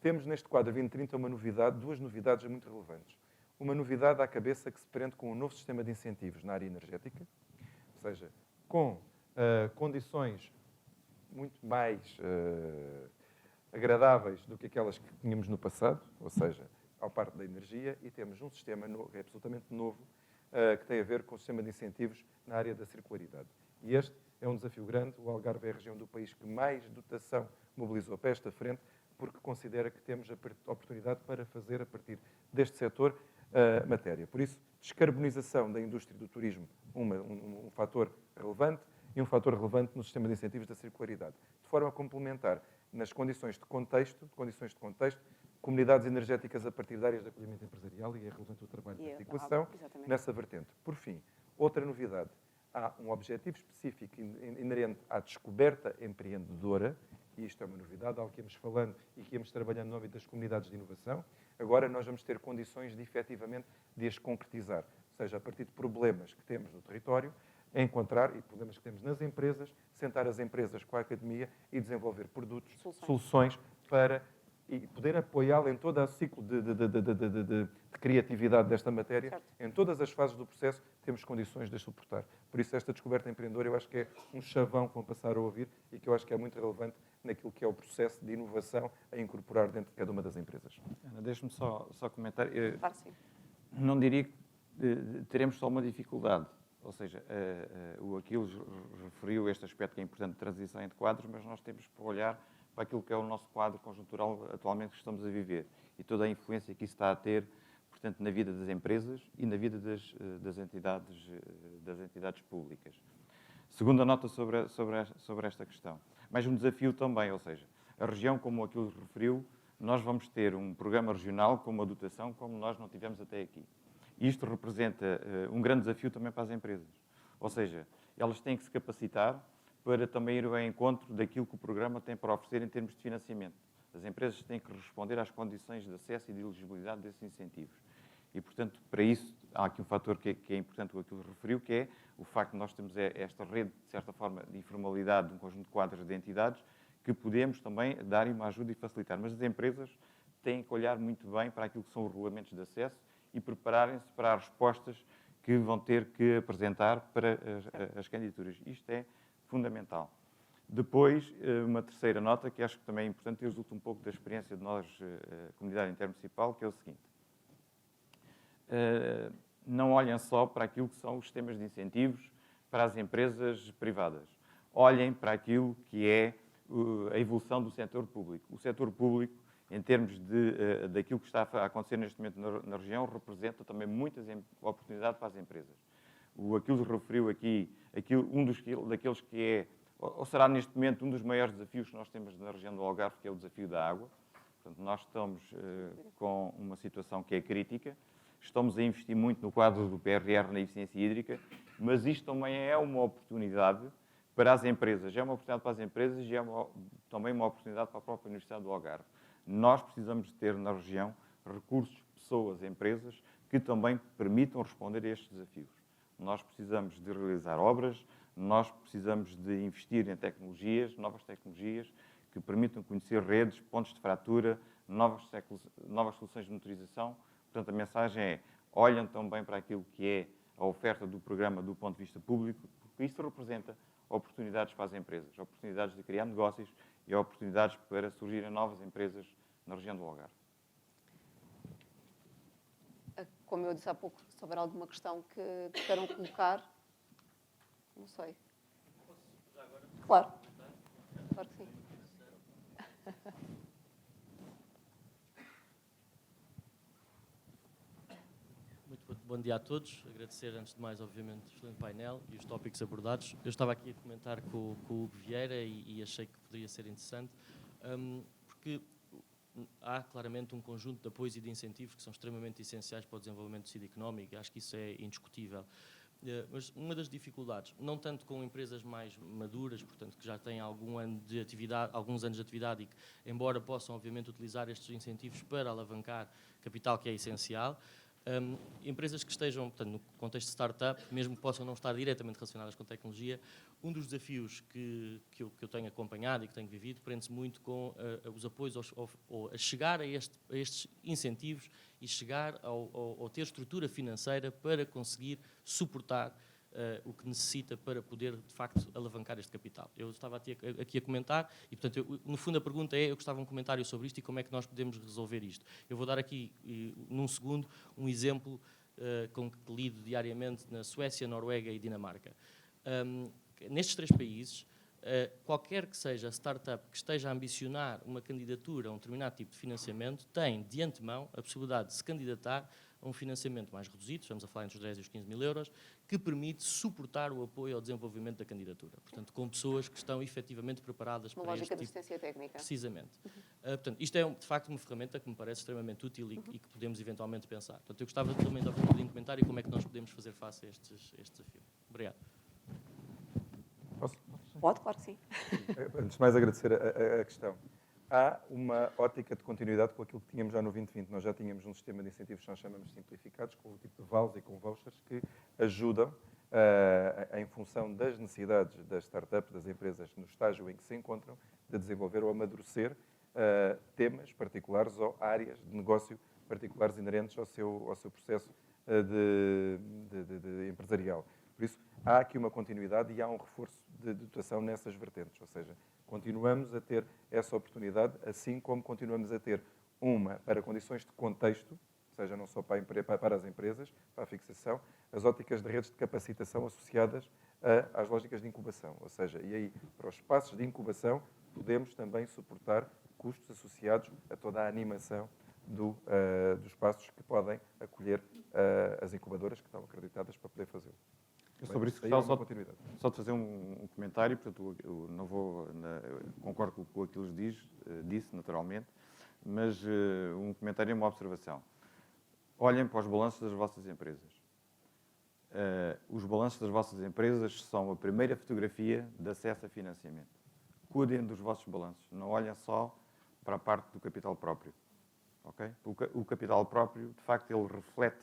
Temos neste quadro 2030 duas novidades muito relevantes. Uma novidade à cabeça que se prende com um novo sistema de incentivos na área energética, ou seja, com condições muito mais agradáveis do que aquelas que tínhamos no passado, ou seja, ao parte da energia, e temos um sistema absolutamente novo que tem a ver com o sistema de incentivos na área da circularidade. E este é um desafio grande. O Algarve é a região do país que mais dotação mobilizou para esta frente, porque considera que temos a oportunidade para fazer, a partir deste setor, matéria. Por isso, descarbonização da indústria do turismo, um fator relevante, e um fator relevante no sistema de incentivos da circularidade. De forma complementar, nas condições de contexto, comunidades energéticas a partir de áreas de acolhimento empresarial, e é relevante o trabalho de articulação nessa vertente. Por fim, outra novidade. Há um objetivo específico inerente à descoberta empreendedora, e isto é uma novidade, algo que íamos falando e que íamos trabalhando no âmbito das comunidades de inovação. Agora nós vamos ter condições de, efetivamente, de as concretizar. Ou seja, a partir de problemas que temos no território, encontrar, e problemas que temos nas empresas, sentar as empresas com a academia e desenvolver produtos, soluções para e poder apoiá-la em todo o ciclo de criatividade desta matéria, certo. Em todas as fases do processo, temos condições de a suportar. Por isso, esta descoberta empreendedora, eu acho que é um chavão que vão passar a ouvir e que eu acho que é muito relevante naquilo que é o processo de inovação a incorporar dentro de cada uma das empresas. Ana, deixe-me só comentar. Claro, sim. Não diria que teremos só uma dificuldade. Ou seja, o Aquiles referiu este aspecto que é importante de transição entre quadros, mas nós temos que olhar para aquilo que é o nosso quadro conjuntural atualmente que estamos a viver e toda a influência que isso está a ter, portanto, na vida das empresas e na vida das entidades públicas. Segunda nota sobre esta questão. Mais um desafio também, ou seja, a região, como o Aquiles referiu, nós vamos ter um programa regional com uma dotação como nós não tivemos até aqui. Isto representa um grande desafio também para as empresas. Ou seja, elas têm que se capacitar para também ir ao encontro daquilo que o programa tem para oferecer em termos de financiamento. As empresas têm que responder às condições de acesso e de elegibilidade desses incentivos. E, portanto, para isso, há aqui um fator que é importante, o que ele referiu, que é o facto de nós termos esta rede, de certa forma, de informalidade de um conjunto de quadros de entidades que podemos também dar uma ajuda e facilitar. Mas as empresas têm que olhar muito bem para aquilo que são os regulamentos de acesso e prepararem-se para as respostas que vão ter que apresentar para as candidaturas. Isto é fundamental. Depois, uma terceira nota, que acho que também é importante e resulta um pouco da experiência de nós, comunidade intermunicipal, que é o seguinte. Não olhem só para aquilo que são os sistemas de incentivos para as empresas privadas. Olhem para aquilo que é a evolução do setor público. O setor público, em termos daquilo que está a acontecer neste momento na região, representa também muitas oportunidades para as empresas. O Aquiles referiu aqui daqueles que é, ou será neste momento, um dos maiores desafios que nós temos na região do Algarve, que é o desafio da água. Portanto, nós estamos com uma situação que é crítica, estamos a investir muito no quadro do PRR na eficiência hídrica, mas isto também é uma oportunidade para as empresas. É uma oportunidade para as empresas e é também uma oportunidade para a própria Universidade do Algarve. Nós precisamos de ter na região recursos, pessoas, empresas que também permitam responder a estes desafios. Nós precisamos de realizar obras, nós precisamos de investir em tecnologias, novas tecnologias, que permitam conhecer redes, pontos de fratura, novas soluções de motorização. Portanto, a mensagem é, olhem também para aquilo que é a oferta do programa do ponto de vista público, porque isso representa oportunidades para as empresas, oportunidades de criar negócios e oportunidades para surgirem novas empresas na região do Algarve. Como eu disse há pouco, se houver alguma questão que queiram colocar, não sei. Claro. Claro que sim. Muito bom dia a todos. Agradecer, antes de mais, obviamente, o excelente painel e os tópicos abordados. Eu estava aqui a comentar com o Hugo Vieira e achei que poderia ser interessante, porque há claramente um conjunto de apoios e de incentivos que são extremamente essenciais para o desenvolvimento do tecido económico, acho que isso é indiscutível. Mas uma das dificuldades, não tanto com empresas mais maduras, portanto, que já têm alguns anos de atividade e que, embora possam, obviamente, utilizar estes incentivos para alavancar capital, que é essencial, empresas que estejam, portanto, no contexto de startup, mesmo que possam não estar diretamente relacionadas com tecnologia, um dos desafios que eu tenho acompanhado e que tenho vivido prende-se muito com os apoios a chegar a estes incentivos e chegar ao ter estrutura financeira para conseguir suportar o que necessita para poder, de facto, alavancar este capital. Eu estava aqui a comentar e, portanto, no fundo a pergunta é, eu gostava de um comentário sobre isto e como é que nós podemos resolver isto. Eu vou dar aqui, num segundo, um exemplo com que lido diariamente na Suécia, Noruega e Dinamarca. Nestes 3 países, qualquer que seja a startup que esteja a ambicionar uma candidatura a um determinado tipo de financiamento tem, de antemão, a possibilidade de se candidatar a um financiamento mais reduzido, estamos a falar entre os 10 e os 15 mil euros, que permite suportar o apoio ao desenvolvimento da candidatura. Portanto, com pessoas que estão efetivamente preparadas Uma para lógica este de assistência técnica. Precisamente. Portanto, isto é, de facto, uma ferramenta que me parece extremamente útil e que podemos eventualmente pensar. Portanto, eu gostava também de ouvir um bocadinho de comentário como é que nós podemos fazer face a este desafio. Obrigado. Posso? Pode, claro que sim. Antes de mais, agradecer a questão. Há uma ótica de continuidade com aquilo que tínhamos já no 2020. Nós já tínhamos um sistema de incentivos que nós chamamos de simplificados, com o tipo de vales e com vouchers, que ajudam, em função das necessidades das startups, das empresas, no estágio em que se encontram, de desenvolver ou amadurecer temas particulares ou áreas de negócio particulares inerentes ao seu processo de empresarial. Por isso, há aqui uma continuidade e há um reforço de dotação nessas vertentes, ou seja, continuamos a ter essa oportunidade, assim como continuamos a ter uma para condições de contexto, ou seja, não só para as empresas, para a fixação, as óticas de redes de capacitação associadas às lógicas de incubação, ou seja, e aí, para os espaços de incubação, podemos também suportar custos associados a toda a animação dos espaços que podem acolher as incubadoras que estão acreditadas para poder fazê-lo. Sobre isso, só de fazer um comentário, portanto, eu não vou, concordo com o que o Aquiles disse, naturalmente, mas um comentário e uma observação. Olhem para os balanços das vossas empresas. Os balanços das vossas empresas são a primeira fotografia de acesso a financiamento. Cuidem dos vossos balanços, não olhem só para a parte do capital próprio. Okay? O capital próprio, de facto, ele reflete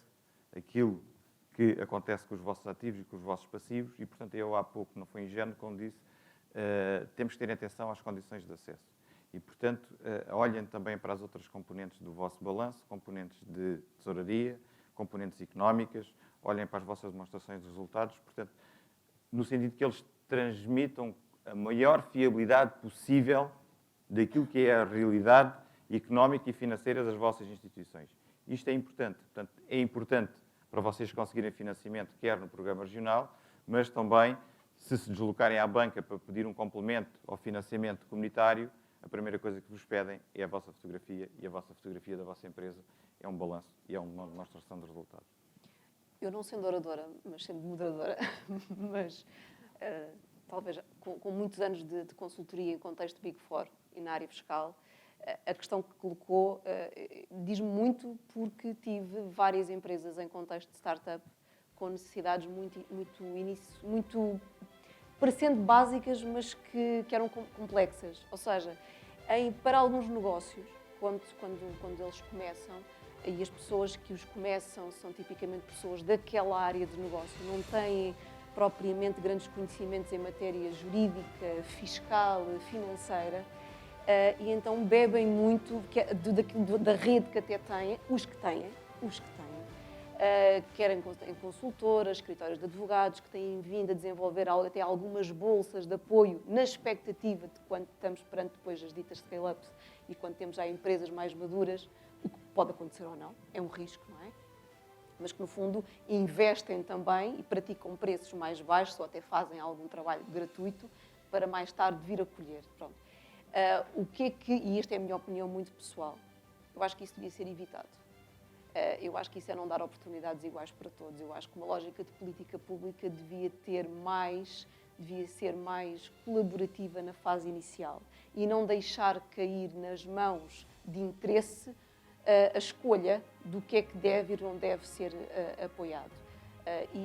aquilo que acontece com os vossos ativos e com os vossos passivos e, portanto, eu há pouco não fui ingênuo quando disse temos que ter atenção às condições de acesso. E, portanto, olhem também para as outras componentes do vosso balanço, componentes de tesouraria, componentes económicas, olhem para as vossas demonstrações de resultados, portanto, no sentido que eles transmitam a maior fiabilidade possível daquilo que é a realidade económica e financeira das vossas instituições. Isto é importante. Portanto, é importante para vocês conseguirem financiamento, quer no programa regional, mas também, se deslocarem à banca para pedir um complemento ao financiamento comunitário, a primeira coisa que vos pedem é a vossa fotografia, e a vossa fotografia da vossa empresa é um balanço e é uma demonstração de resultados. Eu não sendo oradora, mas sendo moderadora, mas talvez com muitos anos de consultoria em contexto Big Four e na área fiscal, a questão que colocou diz-me muito, porque tive várias empresas em contexto de startup com necessidades muito parecendo básicas, mas que eram complexas. Ou seja, para alguns negócios, quando eles começam, e as pessoas que os começam são tipicamente pessoas daquela área de negócio, não têm propriamente grandes conhecimentos em matéria jurídica, fiscal, financeira, e então bebem muito da rede que até têm, os que têm, querem em consultoras, escritórios de advogados, que têm vindo a desenvolver até algumas bolsas de apoio na expectativa de quando estamos perante depois as ditas scale-ups e quando temos já empresas mais maduras, o que pode acontecer ou não, é um risco, não é? Mas que, no fundo, investem também e praticam preços mais baixos ou até fazem algum trabalho gratuito para mais tarde vir a colher. Pronto. E esta é a minha opinião muito pessoal, eu acho que isso devia ser evitado. Eu acho que isso é não dar oportunidades iguais para todos. Eu acho que uma lógica de política pública devia ser mais colaborativa na fase inicial e não deixar cair nas mãos de interesse a escolha do que é que deve e não deve ser apoiado.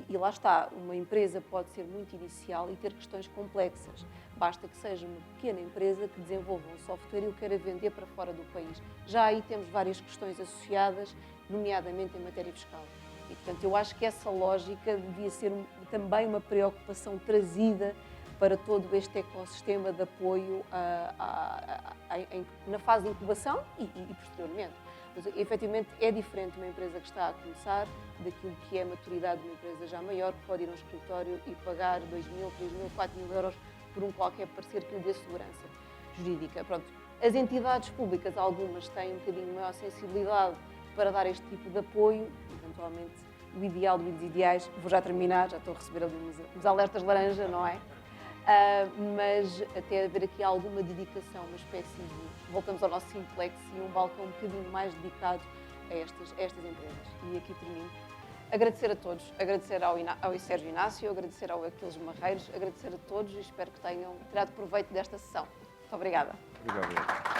E lá está, uma empresa pode ser muito inicial e ter questões complexas. Basta que seja uma pequena empresa que desenvolva um software e o queira vender para fora do país. Já aí temos várias questões associadas, nomeadamente em matéria fiscal. E, portanto, eu acho que essa lógica devia ser também uma preocupação trazida para todo este ecossistema de apoio na fase de incubação e posteriormente. Mas, efetivamente, é diferente uma empresa que está a começar daquilo que é a maturidade de uma empresa já maior, que pode ir a um escritório e pagar 2.000, 3.000, 4.000 euros por um qualquer parecer que lhe dê segurança jurídica. Pronto. As entidades públicas, algumas têm um bocadinho maior sensibilidade para dar este tipo de apoio, eventualmente o ideal dos ideais. Vou já terminar, já estou a receber ali uns alertas laranja, não é? Mas até haver aqui alguma dedicação, uma espécie de, voltamos ao nosso simplex e um balcão um bocadinho mais dedicado a estas empresas. E aqui termino. Agradecer a todos, agradecer ao Sérgio Inácio, agradecer ao Aquiles Marreiros, agradecer a todos e espero que tenham tirado proveito desta sessão. Muito obrigada. Obrigado.